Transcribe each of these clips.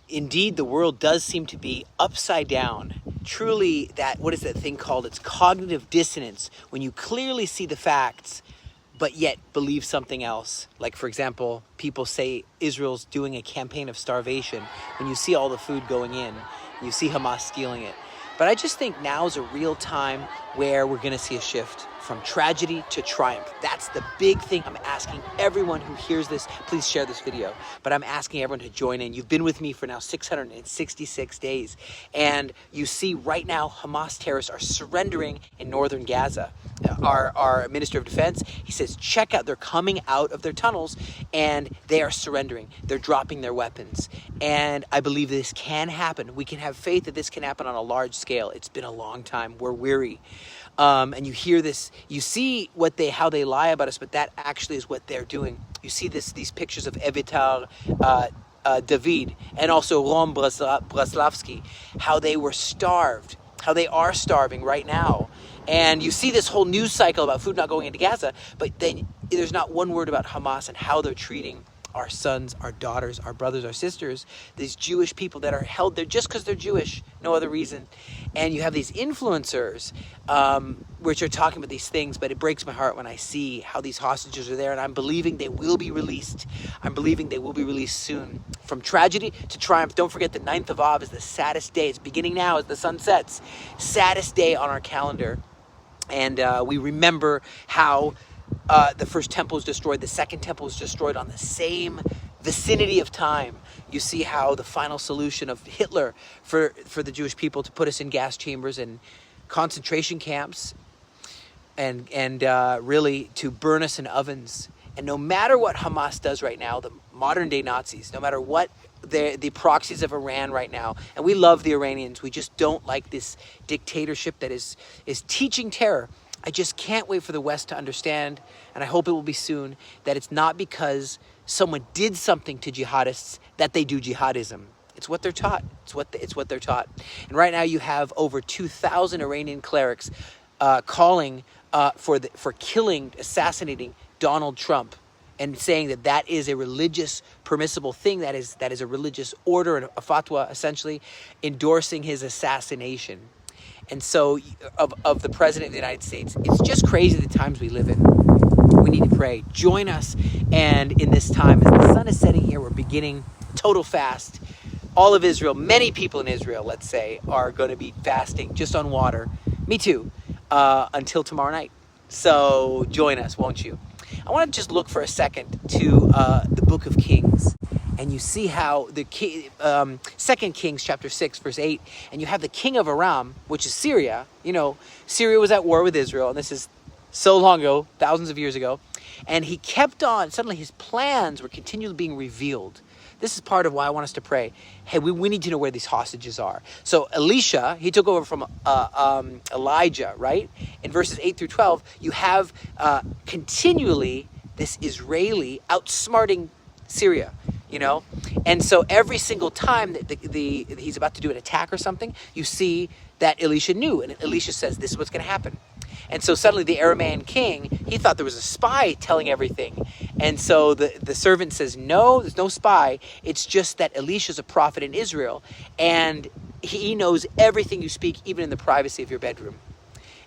indeed, the world does seem to be upside down. Truly, what is that thing called? It's cognitive dissonance, when you clearly see the facts, but yet believe something else. Like, for example, people say Israel's doing a campaign of starvation when you see all the food going in, you see Hamas stealing it. But I just think now is a real time where we're going to see a shift from tragedy to triumph. That's the big thing. I'm asking everyone who hears this, please share this video, but I'm asking everyone to join in. You've been with me for now 666 days, and you see right now Hamas terrorists are surrendering in northern Gaza. Our Minister of Defense, he says, check out, they're coming out of their tunnels and they are surrendering. They're dropping their weapons. And I believe this can happen. We can have faith that this can happen on a large scale. It's been a long time. We're weary. And you hear this, you see how they lie about us, but that actually is what they're doing. You see these pictures of Evitar, David, and also Rom Braslavsky, how they were starved, how they are starving right now. And you see this whole news cycle about food not going into Gaza, but then there's not one word about Hamas and how they're treating our sons, our daughters, our brothers, our sisters, these Jewish people that are held there just because they're Jewish, no other reason. And you have these influencers which are talking about these things, but it breaks my heart when I see how these hostages are there, and I'm believing they will be released. I'm believing they will be released soon. From tragedy to triumph. Don't forget the 9th of Av is the saddest day. It's beginning now as the sun sets. Saddest day on our calendar. And we remember how the first temple was destroyed, the second temple was destroyed on the same vicinity of time. You see how the final solution of Hitler for the Jewish people to put us in gas chambers and concentration camps and really to burn us in ovens. And no matter what Hamas does right now, the modern day Nazis, no matter what the proxies of Iran right now, and we love the Iranians, we just don't like this dictatorship that is teaching terror. I just can't wait for the West to understand, and I hope it will be soon, that it's not because someone did something to jihadists that they do jihadism. It's what they're taught. It's what they're taught. And right now you have over 2,000 Iranian clerics calling for killing, assassinating Donald Trump, and saying that is a religious permissible thing, that is a religious order, and a fatwa, essentially endorsing his assassination. And so of the President of the United States, it's just crazy the times we live in. We need to pray. Join us. And in this time, as the sun is setting here, we're beginning total fast. All of Israel, many people in Israel, let's say, are going to be fasting just on water. Me too, until tomorrow night. So join us, won't you? I want to just look for a second to the book of Kings. And you see how the 2 Kings chapter 6, verse 8, and you have the king of Aram, which is Syria. You know, Syria was at war with Israel, and this is so long ago, thousands of years ago. And he kept on, suddenly his plans were continually being revealed. This is part of why I want us to pray. Hey, we need to know where these hostages are. So Elisha, he took over from Elijah, right? In verses 8 through 12, you have continually this Israeli outsmarting Syria. You know, and so every single time that he's about to do an attack or something, you see that Elisha knew, and Elisha says, this is what's going to happen. And so suddenly the Aramean king, he thought there was a spy telling everything. And so the servant says, no, there's no spy. It's just that Elisha's a prophet in Israel, and he knows everything you speak, even in the privacy of your bedroom.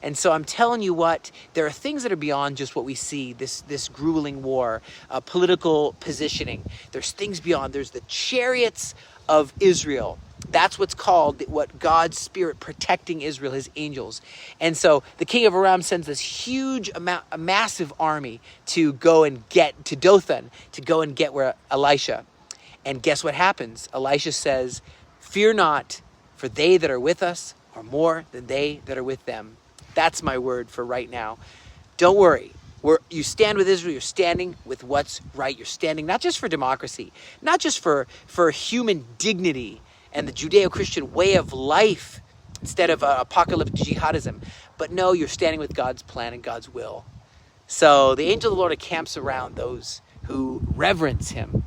And so I'm telling you what, there are things that are beyond just what we see, this grueling war, political positioning. There's things beyond. There's the chariots of Israel. That's what's called, what God's Spirit protecting Israel, his angels. And so the king of Aram sends this huge amount, a massive army to go and get to Dothan, to go and get where Elisha. And guess what happens? Elisha says, fear not, for they that are with us are more than they that are with them. That's my word for right now. Don't worry. You stand with Israel. You're standing with what's right. You're standing not just for democracy, not just for human dignity and the Judeo-Christian way of life instead of apocalyptic jihadism, but no, you're standing with God's plan and God's will. So the angel of the Lord encamps around those who reverence him.